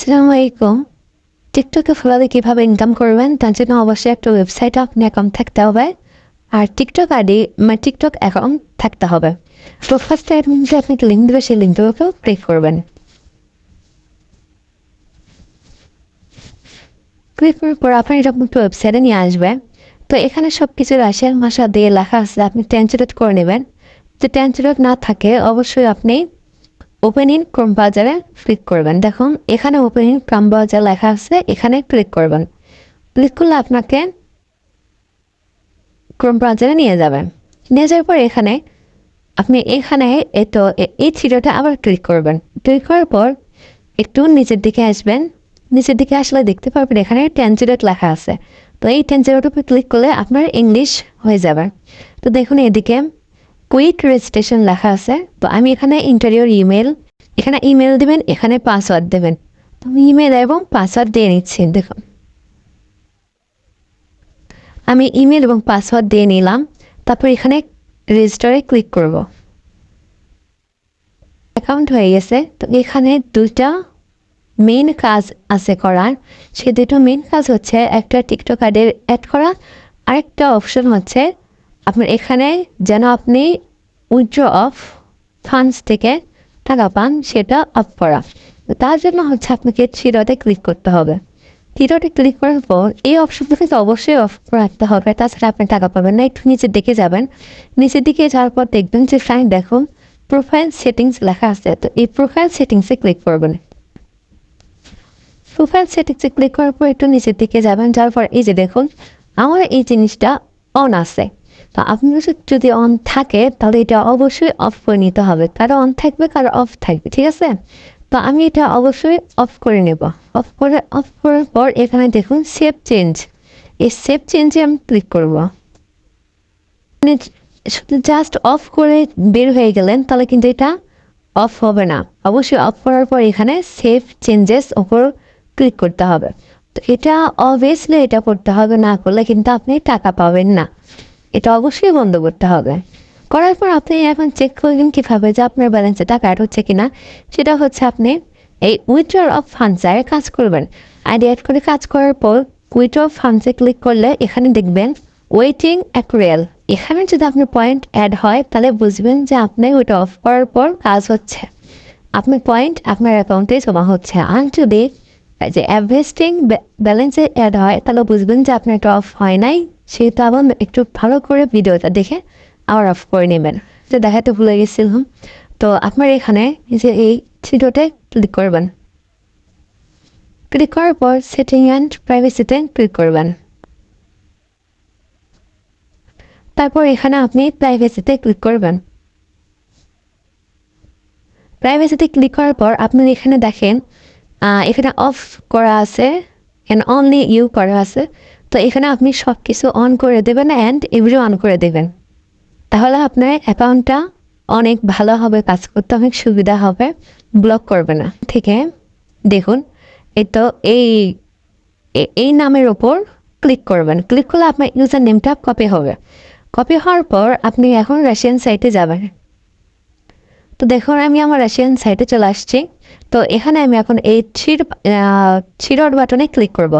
আসসালামু আলাইকুম। টিকটকে ফলোতে কীভাবে ইনকাম করবেন তার জন্য অবশ্যই একটা ওয়েবসাইটে আপনি অ্যাকাউন্ট থাকতে হবে, আর টিকটক আইডি টিকটক অ্যাকাউন্ট থাকতে হবে। তো ফার্স্টে আপনি একটা লিঙ্ক দেবে, সেই লিঙ্কের উপর ক্লিক করবেন। ক্লিক করার পর আপনার এরকম একটা ওয়েবসাইটে নিয়ে আসবে। তো এখানে সব কিছু রাশিয়ান ভাষা দিয়ে লেখা আছে, আপনি ট্রান্সলেট করে নেবেন। যদি ট্রান্সলেট না থাকে অবশ্যই আপনি ওপেন ইন ক্রোম ব্রাউজারে ক্লিক করবেন। দেখুন এখানে ওপেন ইন ক্রোম ব্রাউজার লেখা আছে, এখানে ক্লিক করবেন। ক্লিক করলে আপনাকে ক্রোম ব্রাউজারে নিয়ে যাবেন। নিয়ে যাওয়ার পর এখানে এই থ্রিডটে আবার ক্লিক করবেন। ক্লিক করার পর একটু নিচের দিকে আসবেন। নিচের দিকে আসলে দেখতে পারবেন এখানে ট্রান্সলেট লেখা আছে। তো এই ট্রান্সলেটের উপর ক্লিক করলে আপনার ইংলিশ হয়ে যাবে। তো দেখুন এদিকে কুইক রেজিস্ট্রেশন লেখা আছে। তো আমি এখানে ইন্টারিয়র ইমেল, এখানে ইমেল দেবেন, এখানে পাসওয়ার্ড দেবেন। তো আমি ইমেল এবং পাসওয়ার্ড দিয়ে নিচ্ছি। দেখুন আমি ইমেল এবং পাসওয়ার্ড দিয়ে নিলাম। তারপর এখানে রেজিস্টারে ক্লিক করব। অ্যাকাউন্ট হয়ে গেছে। তো এখানে দুইটা মেইন কাজ আছে করার। সেই দুটো মেইন কাজ হচ্ছে একটা টিকটক আইডি অ্যাড করা, আরেকটা অপশন হচ্ছে আপনার এখানে যেন আপনি উইথড্র অফ ফান্ডস থেকে টাকা পান সেটা অফ করা। তার জন্য হচ্ছে আপনাকে থ্রি ক্লিক করতে হবে। থ্রি ক্লিক করার পর এই অপশনটাকে অবশ্যই অফ করে রাখতে হবে, তাছাড়া আপনি টাকা পাবেন না। একটু নিচের দিকে যাবেন। নিচের দিকে যাওয়ার পর দেখবেন যে ফাইন দেখুন প্রোফাইল সেটিংস লেখা আছে। তো এই প্রোফাইল সেটিংসে ক্লিক করবেন। প্রোফাইল সেটিংসে ক্লিক করার পর একটু নিচের দিকে যাবেন। যাওয়ার পর এই যে দেখুন আমার এই জিনিসটা অন আছে। তো আপনার যদি অন থাকে তাহলে এটা অবশ্যই অফ করে নিতে হবে। কারো অন থাকবে, কারো অফ থাকবে, ঠিক আছে? তো আমি এটা অবশ্যই অফ করে নেব। অফ করার পর এখানে দেখুন সেভ চেঞ্জ, এই সেভ চেঞ্জে আমি ক্লিক করব। শুধু জাস্ট অফ করে বের হয়ে গেলেন তাহলে কিন্তু এটা অফ হবে না। অবশ্যই অফ করার পর এখানে সেভ চেঞ্জেস ওপর ক্লিক করতে হবে। তো এটা অবভিয়াসলি এটা করতে হবে, না করলে কিন্তু আপনি টাকা পাবেন না। এটা অবশ্যই বন্ধ করতে হবে। করার পর আপনি এখন চেক করবেন কীভাবে যে আপনার ব্যালেন্সে টাকা অ্যাড হচ্ছে কিনা। সেটা হচ্ছে আপনি এই উইথড্র অফ ফান্ডসে কাজ করবেন। আইডি অ্যাড করে কাজ করার পর উইথড্র অফ ফান্ডসে ক্লিক করলে এখানে দেখবেন ওয়েটিং অ্যাকুরেল। এখানে যদি আপনার পয়েন্ট অ্যাড হয় তাহলে বুঝবেন যে আপনি ওইটা অফ করার পর কাজ হচ্ছে, আপনার পয়েন্ট আপনার অ্যাকাউন্টে জমা হচ্ছে। আর যদি যে অ্যাভেস্টিং ব্যালেন্সে অ্যাড হয় তাহলে বুঝবেন যে আপনার এটা অফ হয় নাই। সেটা আবার একটু ভালো করে ভিডিওটা দেখে আবার অফ করে নেবেন। তো দেখাতে ভুলে গেছিলাম। তো আপনার এখানে যে এই থ্রিডটে ক্লিক করবেন। ক্লিক করার পর সেটিং অ্যান্ড প্রাইভেসিতে ক্লিক করবেন। তারপর এখানে আপনি প্রাইভেসিতে ক্লিক করবেন। প্রাইভেসিতে ক্লিক করার পর আপনি এখানে দেখেন এখানে অফ করা আছে, এখানে অনলি ইউ করা আছে। তো এখানে আপনি সব কিছু অন করে দেবেন অ্যান্ড এভরি অন করে দেবেন। তাহলে আপনার অ্যাকাউন্টটা অনেক ভালো হবে, কাজ করতে অনেক সুবিধা হবে, ব্লক করবে না। থেকে দেখুন এই তো এই নামের ওপর ক্লিক করবেন। ক্লিক করলে আপনার ইউজার নেমটা কপি হবে। কপি হওয়ার পর আপনি এখন রাশিয়ান সাইটে যাবেন। তো দেখুন আমি আমার রাশিয়ান সাইটে চলে আসছি। তো এখানে আমি এখন এই থ্রি ডট বাটনে ক্লিক করব।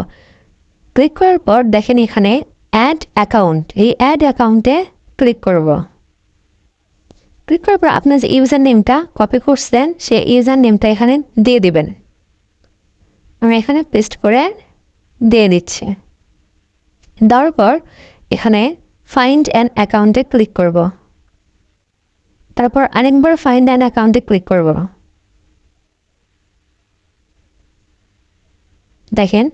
ক্লিক করার পর দেখেন এখানে অ্যাড অ্যাকাউন্ট, এই অ্যাড অ্যাকাউন্টে ক্লিক করব। ক্লিক করার পর আপনার যে ইউজার নেমটা কপি করছেন সেই ইউজার নেমটা এখানে দিয়ে দিবেন। আমি এখানে পেস্ট করে দিয়ে দিচ্ছি। দেওয়ার পর এখানে ফাইন্ড অ্যান অ্যাকাউন্টে ক্লিক করব। তারপর আরেকবার ফাইন্ড অ্যান অ্যাকাউন্টে ক্লিক করব। দেখেন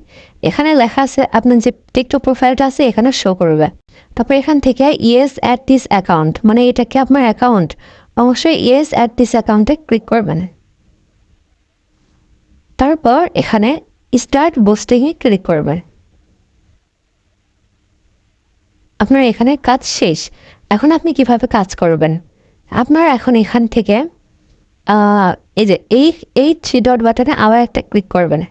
এখানে লেখা আছে আপনার যে টিকটক প্রোফাইলটা আছে এখানে শো করবে। তারপর এখান থেকে ইয়েস অ্যাট দিস অ্যাকাউন্ট, মানে এটা কি আপনার অ্যাকাউন্ট, অবশ্যই ইয়েস অ্যাট দিস অ্যাকাউন্টে ক্লিক করবেন। তারপর এখানে স্টার্ট বুস্টিংয়ে ক্লিক করবেন। আপনার এখানে কাজ শেষ। এখন আপনি কিভাবে কাজ করবেন? আপনার এখন এখান থেকে এই যে এই থ্রি ডট বাটনে আবার একটা ক্লিক করবেন।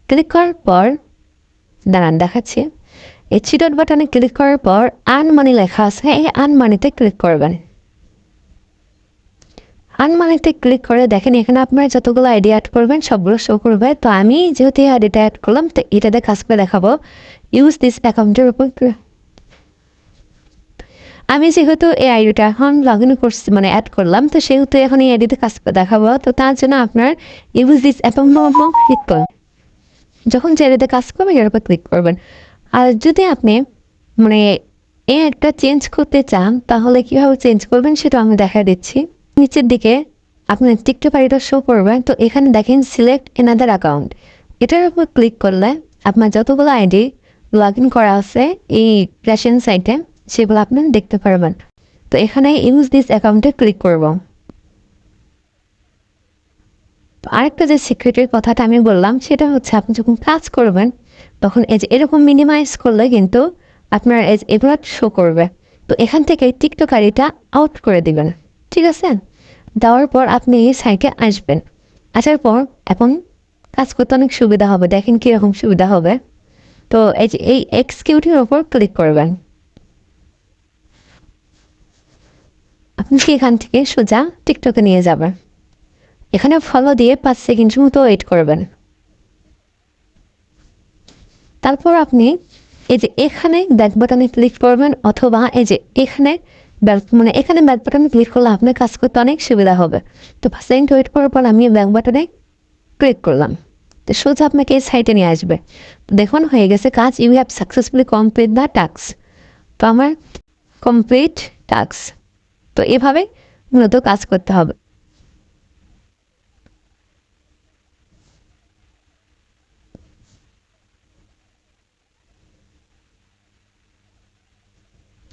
ক্লিক করার পর দাঁড়ান দেখাচ্ছি। এই থ্রি ডট বাটনে ক্লিক করার পর আর্ন মানি লেখা আছে, এই আর্ন মানিতে ক্লিক করবেন। আনমানিতে ক্লিক করে দেখেন এখানে আপনার যতগুলো আইডি অ্যাড করবেন সবগুলো শো করবে। তো আমি যেহেতু এই আইডিটা অ্যাড করলাম তো এটাতে কাজ করে দেখাবো। ইউজ দিস অ্যাকাউন্টের উপর আমি যেহেতু এই আইডিটা এখন লগ ইন করছি মানে অ্যাড করলাম তো সেহেতু এখন এই আইডিতে কাজ করে দেখাবো। তো তার জন্য আপনার ইউজ দিস অ্যাকাউন্ট ক্লিক করুন। যখন যে আইডিতে কাজ করবেন এর উপর ক্লিক করবেন। আর যদি আপনি মানে এই একটা চেঞ্জ করতে চান তাহলে কীভাবে চেঞ্জ করবেন সেটা আমি দেখা দিচ্ছি। নিচের দিকে আপনার টিকটক আইডিটা শো করবে। তো এখানে দেখেন সিলেক্ট এনাদার অ্যাকাউন্ট, এটার উপর ক্লিক করলে আপনার যতগুলো আইডি লগ ইন করা আছে এই রেশন সাইটে সেগুলো আপনি দেখতে পারবেন। তো এখানে ইউজ দিস অ্যাকাউন্টে ক্লিক করব। আরেকটা যে সিক্রেটের কথাটা আমি বললাম সেটা হচ্ছে আপনি যখন কাজ করবেন তখন এই যে এরকম মিনিমাইজ করলে কিন্তু আপনার এগুলো শো করবে। তো এখান থেকে টিকটক আইডিটা আউট করে দিবেন, ঠিক আছে? দেওয়ার পর আপনি এই সাইটে আসবেন। আসার পর এখন কাজ করতে অনেক সুবিধা হবে। দেখেন কীরকম সুবিধা হবে। তো এই যে এই এক্সিকিউটিভের ওপর ক্লিক করবেন। আপনি কি এখান থেকে সোজা টিকটকে নিয়ে যাবেন। এখানে ফলো দিয়ে 5 সেকেন্ড মতো ওয়েট করবেন। তারপর আপনি এই যে এখানে ব্যাক বাটনে ক্লিক করবেন অথবা এই যে এখানে মানে এখানে ব্যাক বাটনে ক্লিক করলে আপনার কাজ করতে অনেক সুবিধা হবে। তো 5 সেকেন্ড ওয়েট করার পর আমি ব্যাক বাটনে ক্লিক করলাম। তো সোজা আপনাকে এই সাইটে নিয়ে আসবে। তো দেখুন হয়ে গেছে কাজ, you have successfully complete the task. তো আমার কমপ্লিট টাস্ক। তো এভাবে মূলত কাজ করতে হবে।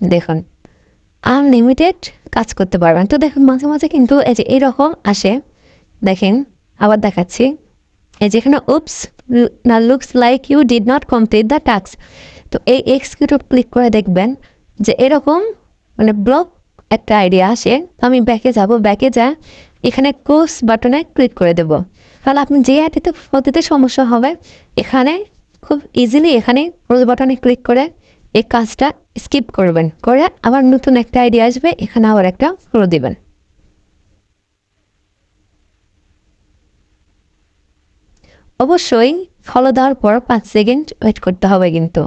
দেখুন আনলিমিটেড কাজ করতে পারবেন। তো দেখুন মাঝে মাঝে কিন্তু এই যে এরকম আসে, দেখেন আবার দেখাচ্ছি। এই যেখানে উপস না looks like you did not complete the task. তো এই এক্সিকিউটিভ ক্লিক করে দেখবেন যে এরকম মানে ব্লক একটা আইডিয়া আসে। তো আমি ব্যাকে যাব, ব্যাকে যা এখানে ক্লোজ বাটনে ক্লিক করে দেব। তাহলে আপনি যে আইডিতে পদ্ধতিতে সমস্যা হবে এখানে খুব ইজিলি এখানে ক্লোজ বাটনে ক্লিক করে এই কাজটা স্কিপ করবেন, করে আবার নতুন একটা আইডিয়া আসবে এখানে আবার একটা ফলো দিবেন। অবশ্যই ফলো দেওয়ার পর 5 সেকেন্ড ওয়েট করতে হবে কিন্তু।